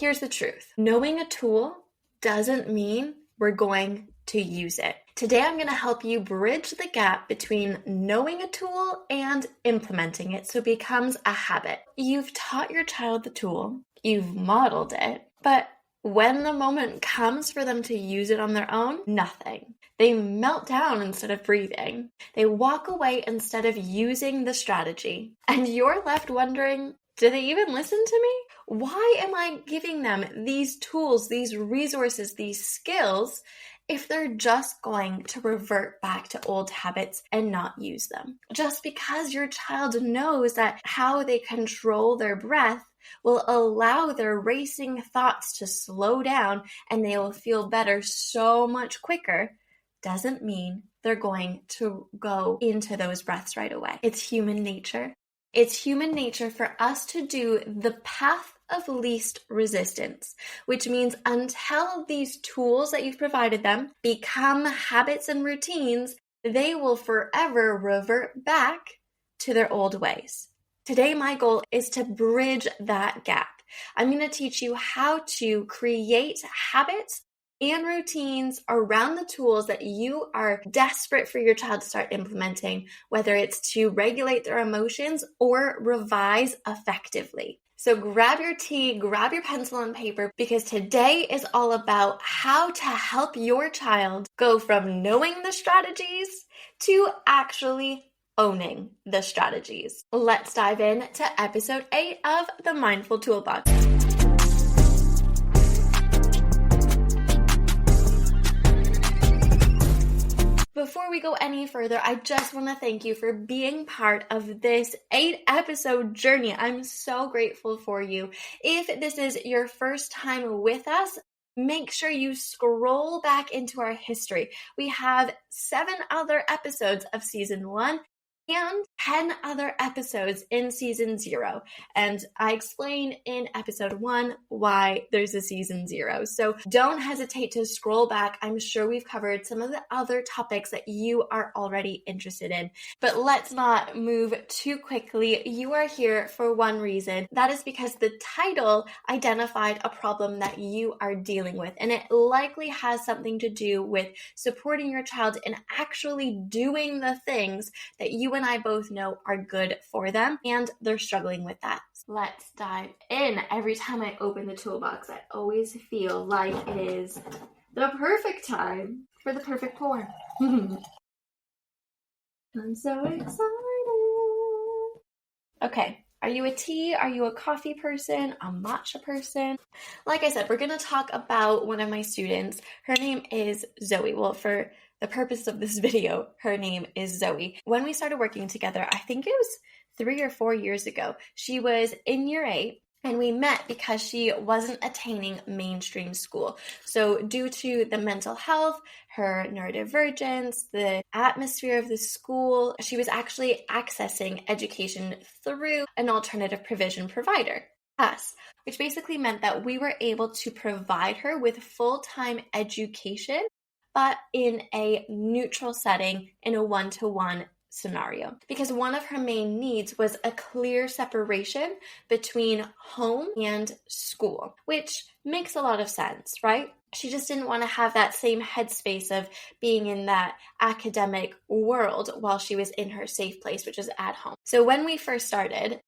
Here's the truth. Knowing a tool doesn't mean we're going to use it. Today, I'm going to help you bridge the gap between knowing a tool and implementing it so it becomes a habit. You've taught your child the tool, you've modeled it, but when the moment comes for them to use it on their own, nothing. They melt down instead of breathing. They walk away instead of using the strategy. And you're left wondering, do they even listen to me? Why am I giving them these tools, these resources, these skills if they're just going to revert back to old habits and not use them? Just because your child knows that how they control their breath will allow their racing thoughts to slow down and they will feel better so much quicker doesn't mean they're going to go into those breaths right away. It's human nature. It's human nature for us to do the path of least resistance, which means until these tools that you've provided them become habits and routines, they will forever revert back to their old ways. Today, my goal is to bridge that gap. I'm going to teach you how to create habits and routines around the tools that you are desperate for your child to start implementing, whether it's to regulate their emotions or revise effectively. So grab your tea, grab your pencil and paper, because today is all about how to help your child go from knowing the strategies to actually owning the strategies. Let's dive in to episode 8 of the Mindful Toolbox. Before we go any further, I just want to thank you for being part of this 8-episode journey. I'm so grateful for you. If this is your first time with us, make sure you scroll back into our history. We have 7 other episodes of season 1 and 10 other episodes in season 0. And I explain in episode 1 why there's a season 0. So don't hesitate to scroll back. I'm sure we've covered some of the other topics that you are already interested in. But let's not move too quickly. You are here for one reason. That is because the title identified a problem that you are dealing with. And it likely has something to do with supporting your child in actually doing the things that you and I both know are good for them, and they're struggling with that. Let's dive in. Every time I open the toolbox, I always feel like it is the perfect time for the perfect pour. I'm so excited. Okay. Are you a tea? Are you a coffee person? A matcha person? Like I said, we're going to talk about one of my students. Her name is Zoe. Well, for the purpose of this video, her name is Zoe. When we started working together, I think it was 3 or 4 years ago, she was in year 8. And we met because she wasn't attaining mainstream school. So due to the mental health, her neurodivergence, the atmosphere of the school, she was actually accessing education through an alternative provision provider, us, which basically meant that we were able to provide her with full-time education, but in a neutral setting, in a one-to-one scenario, because one of her main needs was a clear separation between home and school, which makes a lot of sense, right? She just didn't want to have that same headspace of being in that academic world while she was in her safe place, which is at home. So when we first started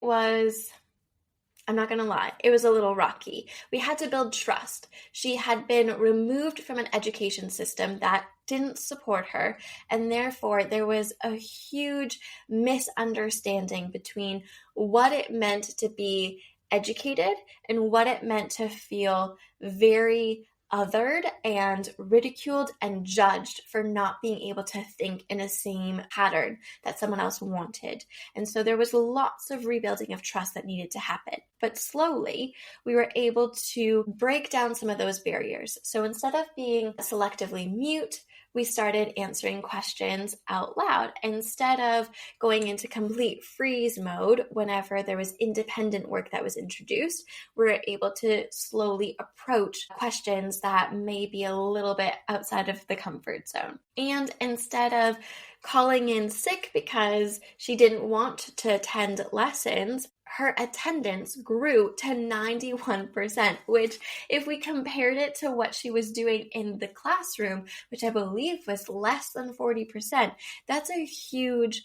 I'm not going to lie, it was a little rocky. We had to build trust. She had been removed from an education system that didn't support her, and therefore there was a huge misunderstanding between what it meant to be educated and what it meant to feel very othered and ridiculed and judged for not being able to think in a same pattern that someone else wanted. And so there was lots of rebuilding of trust that needed to happen. But slowly, we were able to break down some of those barriers. So instead of being selectively mute, we started answering questions out loud. Instead of going into complete freeze mode whenever there was independent work that was introduced, we were able to slowly approach questions that may be a little bit outside of the comfort zone. And instead of calling in sick because she didn't want to attend lessons, her attendance grew to 91%, which if we compared it to what she was doing in the classroom, which I believe was less than 40%, that's a huge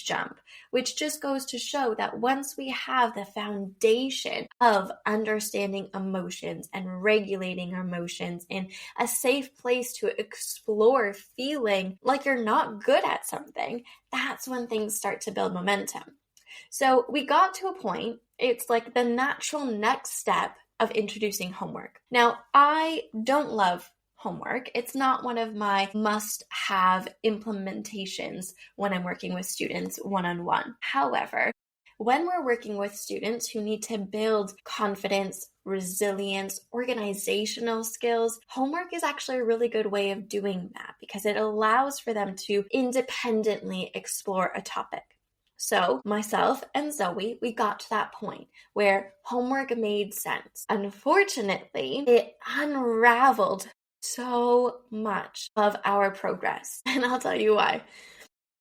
jump, which just goes to show that once we have the foundation of understanding emotions and regulating our emotions in a safe place to explore feeling like you're not good at something, that's when things start to build momentum. So we got to a point, it's like the natural next step of introducing homework. Now, I don't love homework. It's not one of my must-have implementations when I'm working with students one-on-one. However, when we're working with students who need to build confidence, resilience, organizational skills, homework is actually a really good way of doing that because it allows for them to independently explore a topic. So myself and Zoe, we got to that point where homework made sense. Unfortunately, it unraveled so much of our progress, and I'll tell you why.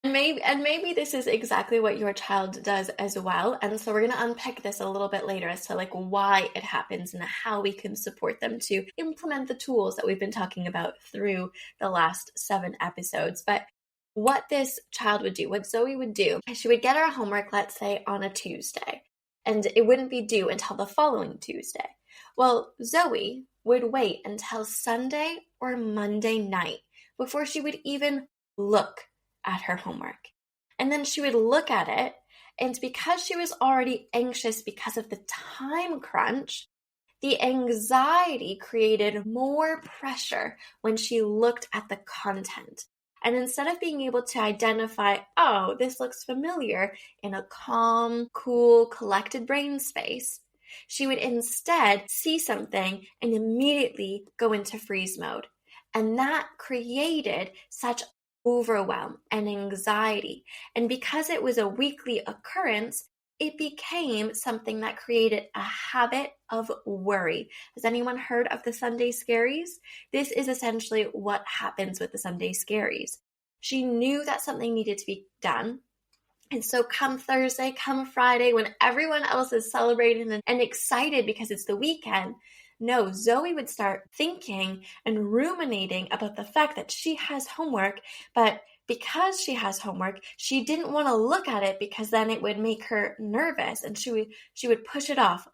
And maybe this is exactly what your child does as well. And so we're going to unpack this a little bit later as to like why it happens and how we can support them to implement the tools that we've been talking about through the last 7 episodes. But what this child would do, what Zoe would do, she would get her homework, let's say on a Tuesday, and it wouldn't be due until the following Tuesday. Well, Zoe would wait until Sunday or Monday night before she would even look at her homework. And then she would look at it, and because she was already anxious because of the time crunch, the anxiety created more pressure when she looked at the content. And instead of being able to identify, oh, this looks familiar in a calm, cool, collected brain space, she would instead see something and immediately go into freeze mode. And that created such overwhelm and anxiety. And because it was a weekly occurrence, it became something that created a habit of worry. Has anyone heard of the Sunday scaries? This is essentially what happens with the Sunday scaries. She knew that something needed to be done. And so come Thursday, come Friday, when everyone else is celebrating and excited because it's the weekend, no, Zoe would start thinking and ruminating about the fact that she has homework, but because she has homework, she didn't want to look at it because then it would make her nervous, and she would push it off.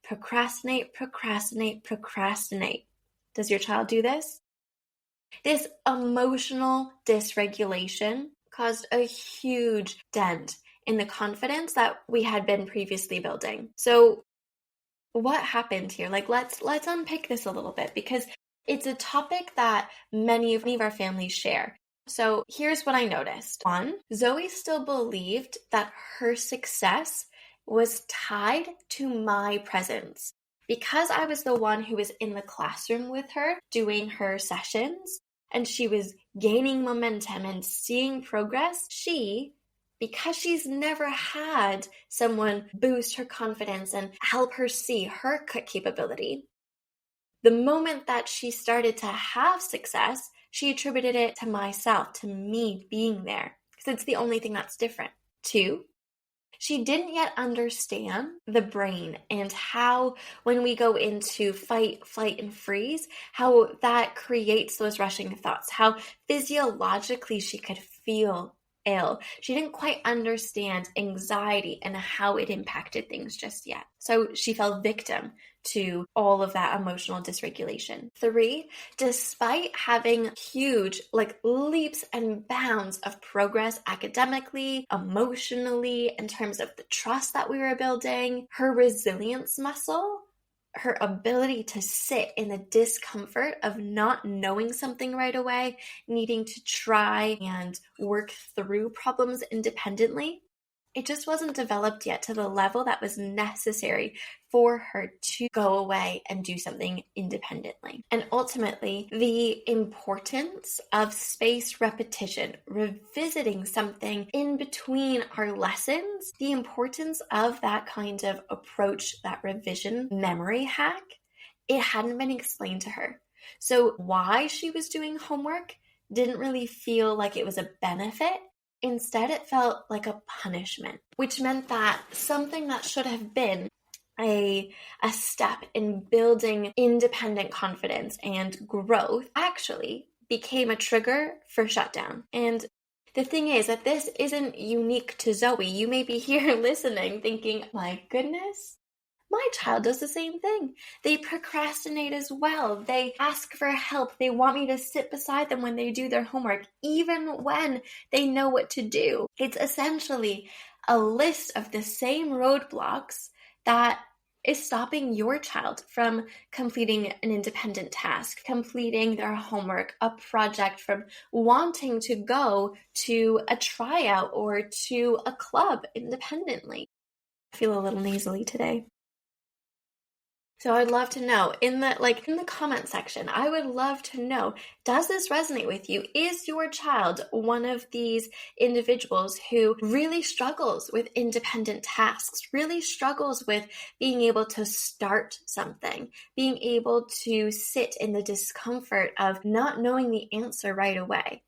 Procrastinate. Does your child do this? This emotional dysregulation caused a huge dent in the confidence that we had been previously building. So what happened here? Like, let's unpick this a little bit because it's a topic that many of our families share. So here's what I noticed. 1, Zoe still believed that her success was tied to my presence. Because I was the one who was in the classroom with her doing her sessions, and she was gaining momentum and seeing progress, because she's never had someone boost her confidence and help her see her capability, the moment that she started to have success, she attributed it to myself, to me being there, because it's the only thing that's different. 2, she didn't yet understand the brain and how, when we go into fight, flight, and freeze, how that creates those rushing thoughts, how physiologically she could feel ill. She didn't quite understand anxiety and how it impacted things just yet. So she fell victim to all of that emotional dysregulation. 3, despite having huge leaps and bounds of progress academically, emotionally, in terms of the trust that we were building, her resilience muscle, her ability to sit in the discomfort of not knowing something right away, needing to try and work through problems independently, it just wasn't developed yet to the level that was necessary for her to go away and do something independently. And ultimately, the importance of spaced repetition, revisiting something in between our lessons, the importance of that kind of approach, that revision memory hack, it hadn't been explained to her. So why she was doing homework didn't really feel like it was a benefit Instead, it felt like a punishment, which meant that something that should have been a step in building independent confidence and growth actually became a trigger for shutdown. And the thing is that this isn't unique to Zoe. You may be here listening thinking, my goodness, my child does the same thing. They procrastinate as well. They ask for help. They want me to sit beside them when they do their homework, even when they know what to do. It's essentially a list of the same roadblocks that is stopping your child from completing an independent task, completing their homework, a project, from wanting to go to a tryout or to a club independently. I feel a little nasally today. So I'd love to know in the comment section, I would love to know, does this resonate with you? Is your child one of these individuals who really struggles with independent tasks, really struggles with being able to start something, being able to sit in the discomfort of not knowing the answer right away?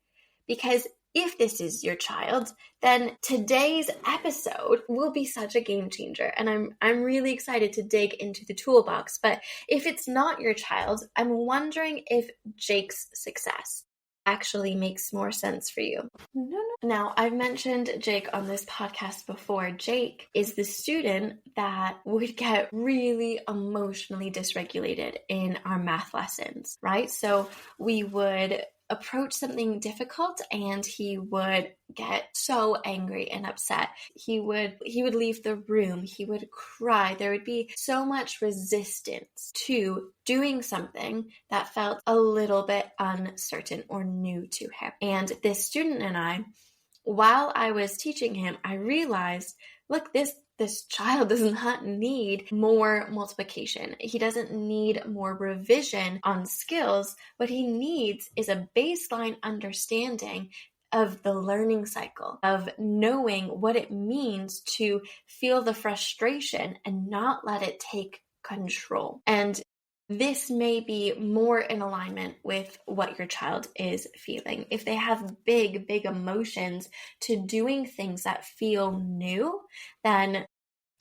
Because if this is your child, then today's episode will be such a game changer. And I'm really excited to dig into the toolbox. But if it's not your child, I'm wondering if Jake's success actually makes more sense for you. Now, I've mentioned Jake on this podcast before. Jake is the student that would get really emotionally dysregulated in our math lessons, right? So we would approach something difficult and he would get so angry and upset. He would leave the room. He would cry. There would be so much resistance to doing something that felt a little bit uncertain or new to him. And this student and I, while I was teaching him, I realized, look, this child does not need more multiplication. He doesn't need more revision on skills. What he needs is a baseline understanding of the learning cycle, of knowing what it means to feel the frustration and not let it take control. And this may be more in alignment with what your child is feeling. If they have big emotions to doing things that feel new, then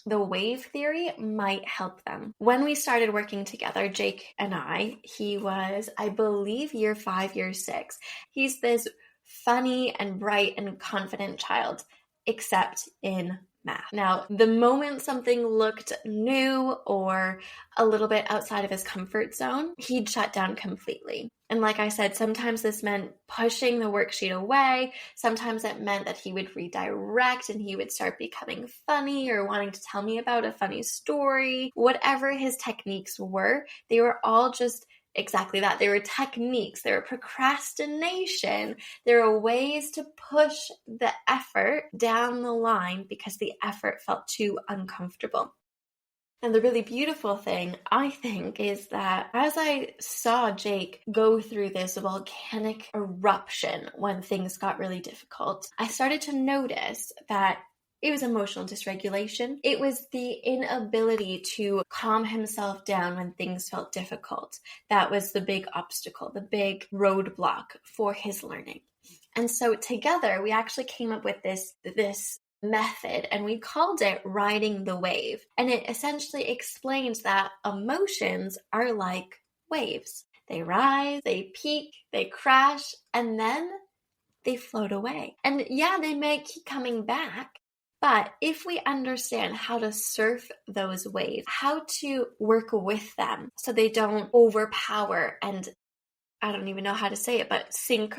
the wave theory might help them. When we started working together, Jake and he was, I believe, year 5, year 6. He's this funny and bright and confident child, except in math. Now, the moment something looked new or a little bit outside of his comfort zone, he'd shut down completely. And like I said, sometimes this meant pushing the worksheet away. Sometimes it meant that he would redirect and he would start becoming funny or wanting to tell me about a funny story. Whatever his techniques were, they were all just exactly that. They were techniques. They were procrastination. There were ways to push the effort down the line because the effort felt too uncomfortable. And the really beautiful thing, I think, is that as I saw Jake go through this volcanic eruption when things got really difficult, I started to notice that it was emotional dysregulation. It was the inability to calm himself down when things felt difficult. That was the big obstacle, the big roadblock for his learning. And so together, we actually came up with this method, and we called it riding the wave. And it essentially explains that emotions are like waves. They rise, they peak, they crash, and then they float away. And yeah, they may keep coming back, but if we understand how to surf those waves, how to work with them so they don't overpower and, I don't even know how to say it, but sink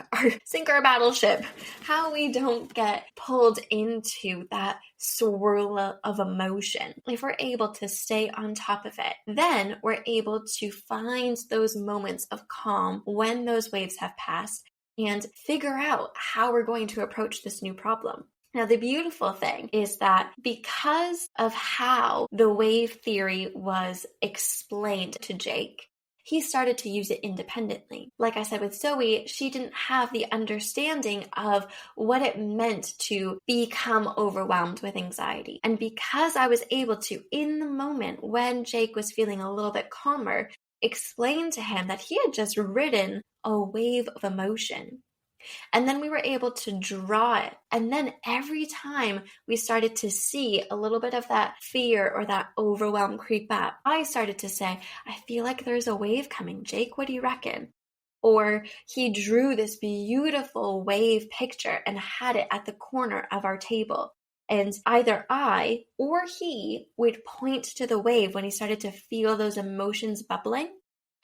our battleship, how we don't get pulled into that swirl of emotion. If we're able to stay on top of it, then we're able to find those moments of calm when those waves have passed and figure out how we're going to approach this new problem. Now, the beautiful thing is that because of how the wave theory was explained to Jake, he started to use it independently. Like I said with Zoe, she didn't have the understanding of what it meant to become overwhelmed with anxiety. And because I was able to, in the moment when Jake was feeling a little bit calmer, explain to him that he had just ridden a wave of emotion, And then we were able to draw it. And then every time we started to see a little bit of that fear or that overwhelm creep up, I started to say, I feel like there's a wave coming. Jake, what do you reckon? Or he drew this beautiful wave picture and had it at the corner of our table. And either I or he would point to the wave when he started to feel those emotions bubbling.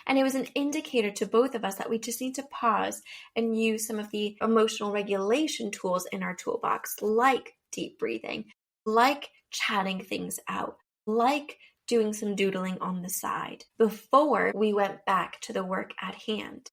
And it was an indicator to both of us that we just need to pause and use some of the emotional regulation tools in our toolbox, like deep breathing, like chatting things out, like doing some doodling on the side before we went back to the work at hand.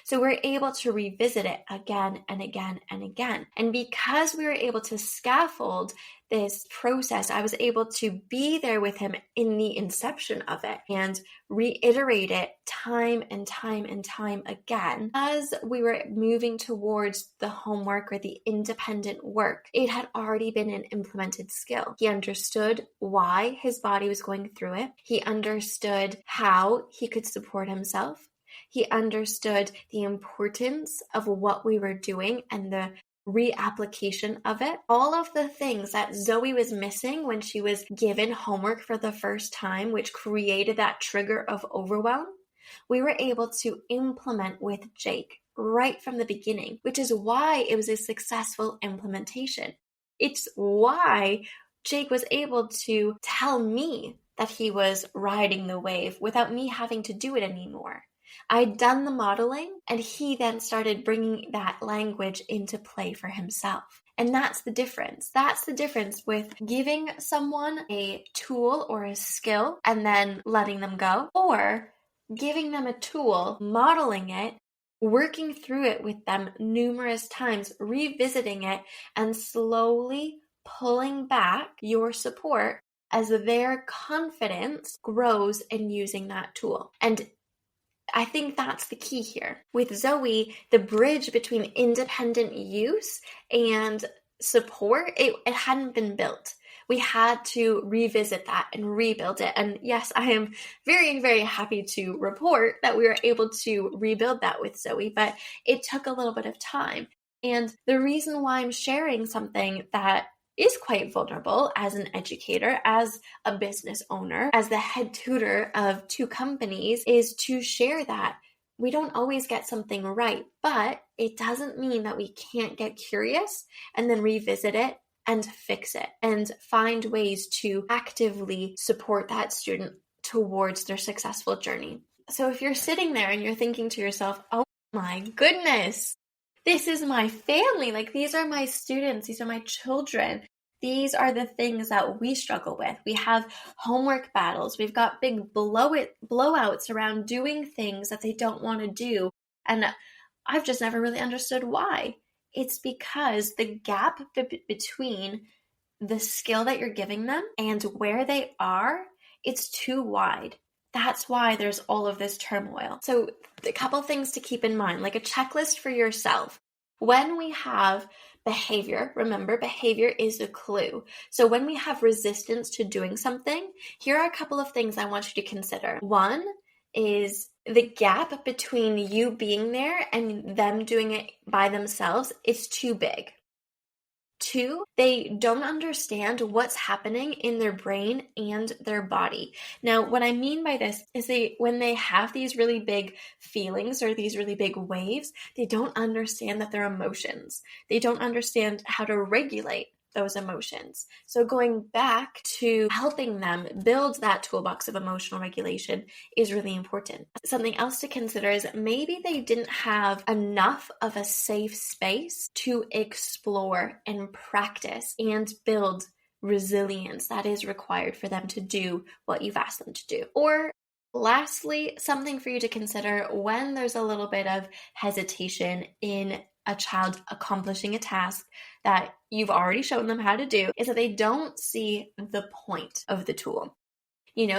So we're able to revisit it again and again and again. And because we were able to scaffold this process, I was able to be there with him in the inception of it and reiterate it time and time and time again. As we were moving towards the homework or the independent work, it had already been an implemented skill. He understood why his body was going through it. He understood how he could support himself. He understood the importance of what we were doing and the reapplication of it. All of the things that Zoe was missing when she was given homework for the first time, which created that trigger of overwhelm, we were able to implement with Jake right from the beginning, which is why it was a successful implementation. It's why Jake was able to tell me that he was riding the wave without me having to do it anymore. I'd done the modeling, and he then started bringing that language into play for himself. And that's the difference. That's the difference with giving someone a tool or a skill and then letting them go, or giving them a tool, modeling it, working through it with them numerous times, revisiting it, and slowly pulling back your support as their confidence grows in using that tool. And I think that's the key here. With Zoe, the bridge between independent use and support, it hadn't been built. We had to revisit that and rebuild it. And yes, I am very, very happy to report that we were able to rebuild that with Zoe, but it took a little bit of time. And the reason why I'm sharing something that is quite vulnerable as an educator, as a business owner, as the head tutor of 2 companies, is to share that we don't always get something right, but it doesn't mean that we can't get curious and then revisit it and fix it and find ways to actively support that student towards their successful journey. So if you're sitting there and you're thinking to yourself, oh my goodness, this is my family. Like, these are my students. These are my children. These are the things that we struggle with. We have homework battles. We've got big blowouts around doing things that they don't want to do. And I've just never really understood why. It's because the gap between the skill that you're giving them and where they are, it's too wide. That's why there's all of this turmoil. So a couple things to keep in mind, like a checklist for yourself. When we have behavior, remember, behavior is a clue. So when we have resistance to doing something, here are a couple of things I want you to consider. One is the gap between you being there and them doing it by themselves is too big. 2, they don't understand what's happening in their brain and their body. Now, what I mean by this is when they have these really big feelings or these really big waves, they don't understand that they're emotions. They don't understand how to regulate those emotions. So going back to helping them build that toolbox of emotional regulation is really important. Something else to consider is maybe they didn't have enough of a safe space to explore and practice and build resilience that is required for them to do what you've asked them to do. Or lastly, something for you to consider when there's a little bit of hesitation in a child accomplishing a task that you've already shown them how to do is that they don't see the point of the tool.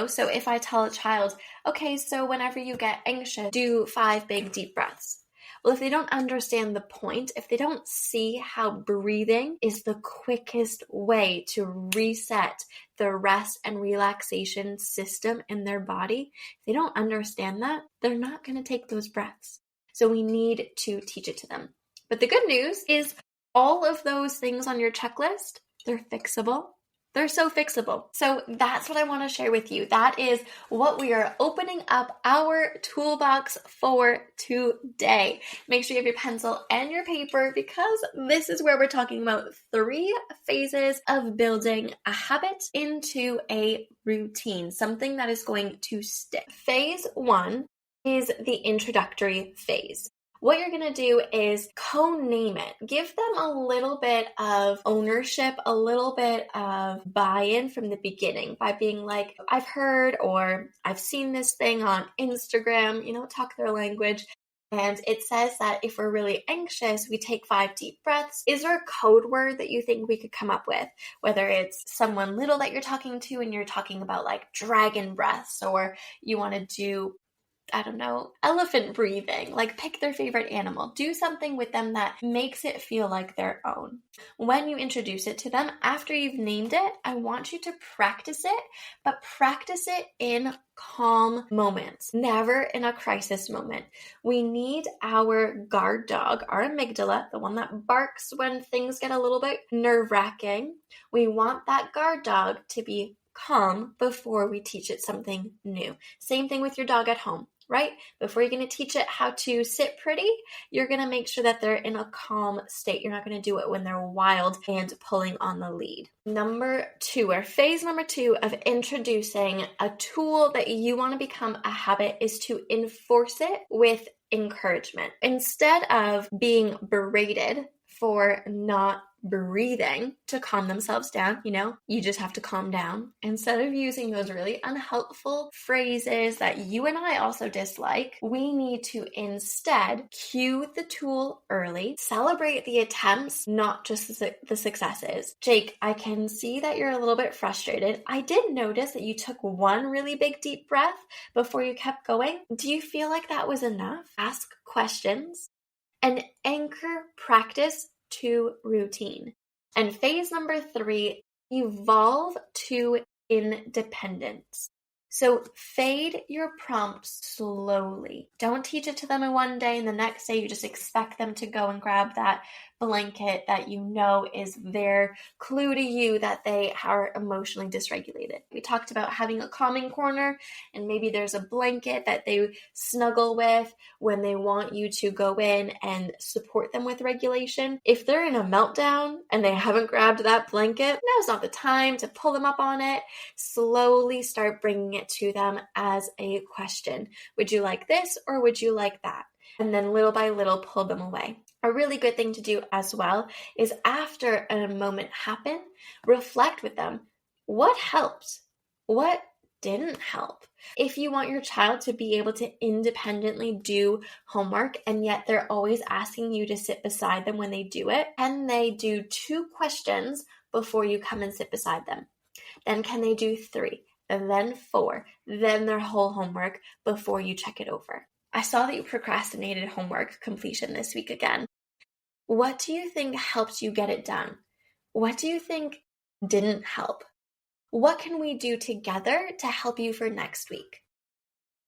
So if I tell a child, okay, so whenever you get anxious, do 5 big deep breaths. Well, if they don't understand the point, if they don't see how breathing is the quickest way to reset the rest and relaxation system in their body, if they don't understand that, they're not going to take those breaths. So we need to teach it to them. But the good news is all of those things on your checklist, they're fixable. They're so fixable. So that's what I want to share with you. That is what we are opening up our toolbox for today. Make sure you have your pencil and your paper because this is where we're talking about 3 phases of building a habit into a routine, something that is going to stick. Phase 1 is the introductory phase. What you're going to do is co-name it. Give them a little bit of ownership, a little bit of buy-in from the beginning by being like, I've heard or I've seen this thing on Instagram, talk their language. And it says that if we're really anxious, we take 5 deep breaths. Is there a code word that you think we could come up with? Whether it's someone little that you're talking to and you're talking about like dragon breaths, or you want to do elephant breathing, like pick their favorite animal. Do something with them that makes it feel like their own. When you introduce it to them, after you've named it, I want you to practice it, but practice it in calm moments, never in a crisis moment. We need our guard dog, our amygdala, the one that barks when things get a little bit nerve-wracking. We want that guard dog to be calm before we teach it something new. Same thing with your dog at home, right? Before you're going to teach it how to sit pretty, you're going to make sure that they're in a calm state. You're not going to do it when they're wild and pulling on the lead. Phase number 2 of introducing a tool that you want to become a habit is to enforce it with encouragement. Instead of being berated for not breathing to calm themselves down, you just have to calm down. Instead of using those really unhelpful phrases that you and I also dislike, we need to instead cue the tool early, celebrate the attempts, not just the successes. Jake, I can see that you're a little bit frustrated. I did notice that you took 1 really big deep breath before you kept going. Do you feel like that was enough? Ask questions and anchor practice to routine. And phase number 3, evolve to independence. So fade your prompts slowly. Don't teach it to them in one day and the next day you just expect them to go and grab that blanket that is their clue to you that they are emotionally dysregulated. We talked about having a calming corner, and maybe there's a blanket that they snuggle with when they want you to go in and support them with regulation. If they're in a meltdown and they haven't grabbed that blanket, now's not the time to pull them up on it. Slowly start bringing it to them as a question. Would you like this or would you like that? And then little by little pull them away. A really good thing to do as well is after a moment happen, reflect with them. What helped? What didn't help? If you want your child to be able to independently do homework and yet they're always asking you to sit beside them when they do it, can they do 2 questions before you come and sit beside them? Then can they do 3, and then 4, then their whole homework before you check it over? I saw that you procrastinated homework completion this week again. What do you think helped you get it done? What do you think didn't help? What can we do together to help you for next week?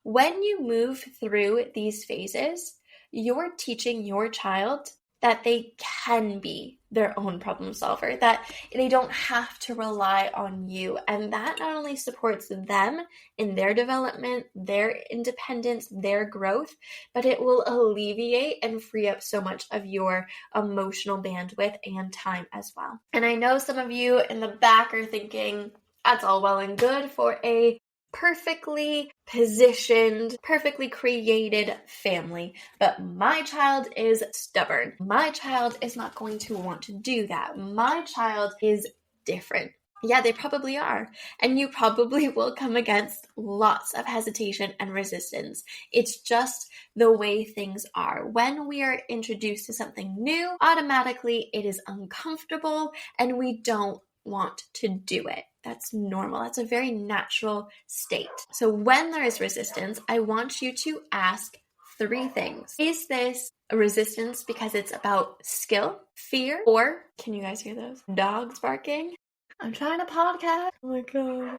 When you move through these phases, you're teaching your child that they can be their own problem solver, that they don't have to rely on you. And that not only supports them in their development, their independence, their growth, but it will alleviate and free up so much of your emotional bandwidth and time as well. And I know some of you in the back are thinking, that's all well and good for a perfectly positioned, perfectly created family, but my child is stubborn. My child is not going to want to do that. My child is different. Yeah, they probably are. And you probably will come against lots of hesitation and resistance. It's just the way things are. When we are introduced to something new, automatically it is uncomfortable and we don't want to do it. That's normal. That's a very natural state. So when there is resistance, I want you to ask 3 things. Is this a resistance because it's about skill, fear, or, can you guys hear those? Dogs barking? I'm trying to podcast. Oh my God.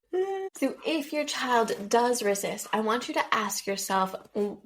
So if your child does resist, I want you to ask yourself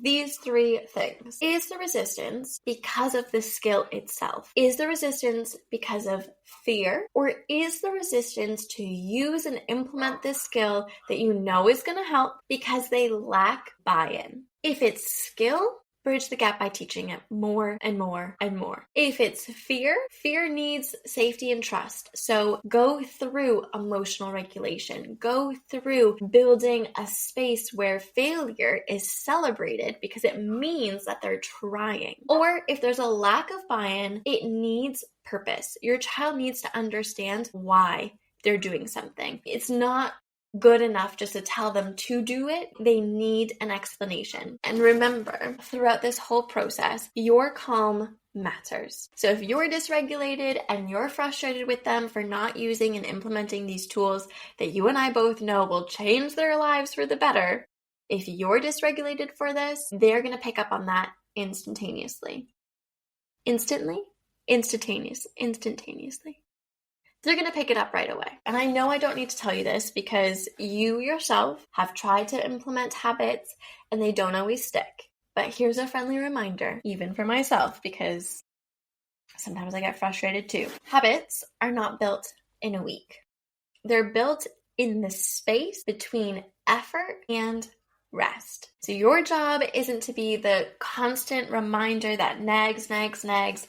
these three things. Is the resistance because of the skill itself? Is the resistance because of fear? Or is the resistance to use and implement this skill that you know is going to help because they lack buy-in? If it's skill, bridge the gap by teaching it more and more and more. If it's fear, fear needs safety and trust. So go through emotional regulation. Go through building a space where failure is celebrated because it means that they're trying. Or if there's a lack of buy-in, it needs purpose. Your child needs to understand why they're doing something. It's not good enough just to tell them to do it. They need an explanation. And remember, throughout this whole process, your calm matters. So if you're dysregulated and you're frustrated with them for not using and implementing these tools that you and I both know will change their lives for the better, if you're dysregulated for this, they're going to pick up on that instantaneously. Instantaneously. They're going to pick it up right away. And I know I don't need to tell you this because you yourself have tried to implement habits and they don't always stick. But here's a friendly reminder, even for myself, because sometimes I get frustrated too. Habits are not built in a week. They're built in the space between effort and rest. So your job isn't to be the constant reminder that nags,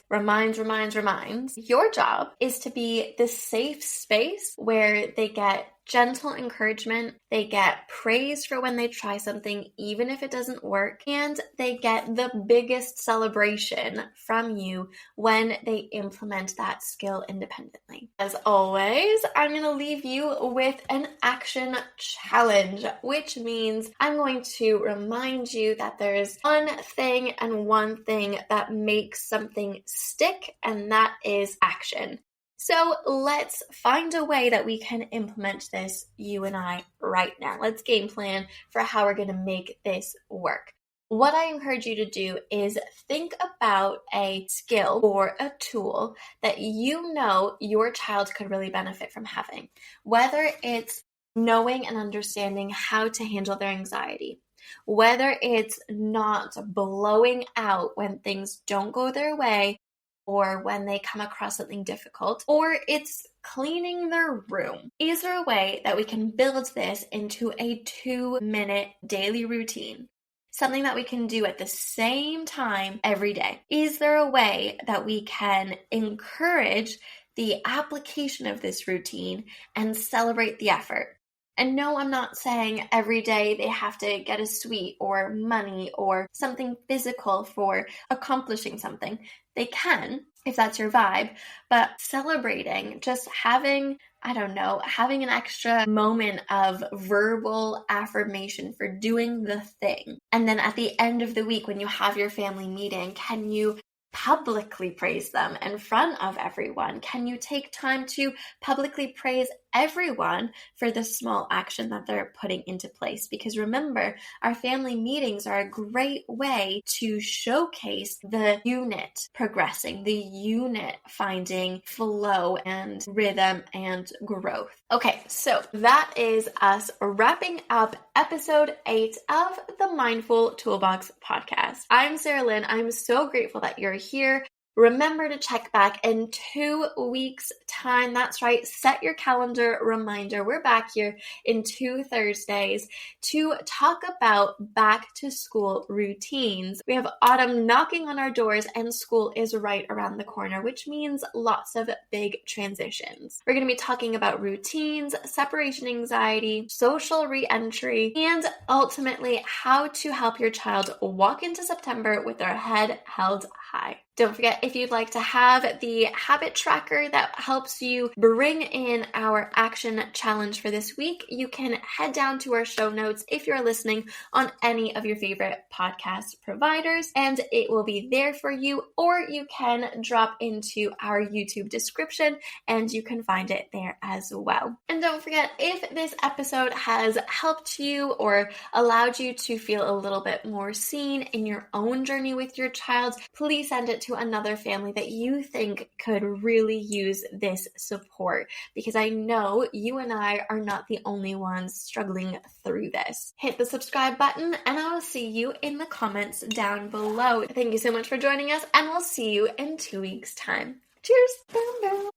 reminds. Your job is to be the safe space where they get gentle encouragement, they get praise for when they try something, even if it doesn't work, and they get the biggest celebration from you when they implement that skill independently. As always, I'm going to leave you with an action challenge, which means I'm going to remind you that there's one thing that makes something stick, and that is action. So let's find a way that we can implement this, you and I, right now. Let's game plan for how we're going to make this work. What I encourage you to do is think about a skill or a tool that you know your child could really benefit from having. Whether it's knowing and understanding how to handle their anxiety, whether it's not blowing out when things don't go their way, or when they come across something difficult, or it's cleaning their room. Is there a way that we can build this into a 2-minute daily routine? Something that we can do at the same time every day. Is there a way that we can encourage the application of this routine and celebrate the effort? And no, I'm not saying every day they have to get a sweet or money or something physical for accomplishing something. They can, if that's your vibe, but celebrating, just having an extra moment of verbal affirmation for doing the thing. And then at the end of the week, when you have your family meeting, can you publicly praise them in front of everyone? Can you take time to publicly praise everyone for the small action that they're putting into place? Because remember, our family meetings are a great way to showcase the unit progressing, the unit finding flow and rhythm and growth. Okay, so that is us wrapping up episode 8 of the Mindful Toolbox podcast. I'm Sarah Lynn. I'm so grateful that you're here. Remember to check back in 2 weeks' time. That's right. Set your calendar reminder. We're back here in 2 Thursdays to talk about back to school routines. We have autumn knocking on our doors and school is right around the corner, which means lots of big transitions. We're going to be talking about routines, separation anxiety, social re-entry, and ultimately how to help your child walk into September with their head held high. Don't forget, if you'd like to have the habit tracker that helps you bring in our action challenge for this week, you can head down to our show notes if you're listening on any of your favorite podcast providers, and it will be there for you, or you can drop into our YouTube description and you can find it there as well. And don't forget, if this episode has helped you or allowed you to feel a little bit more seen in your own journey with your child, please send it to to another family that you think could really use this support, because I know you and I are not the only ones struggling through this. Hit the subscribe button and I will see you in the comments down below. Thank you so much for joining us, and we'll see you in 2 weeks' time. Cheers!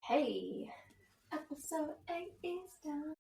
Hey, episode 8 is done.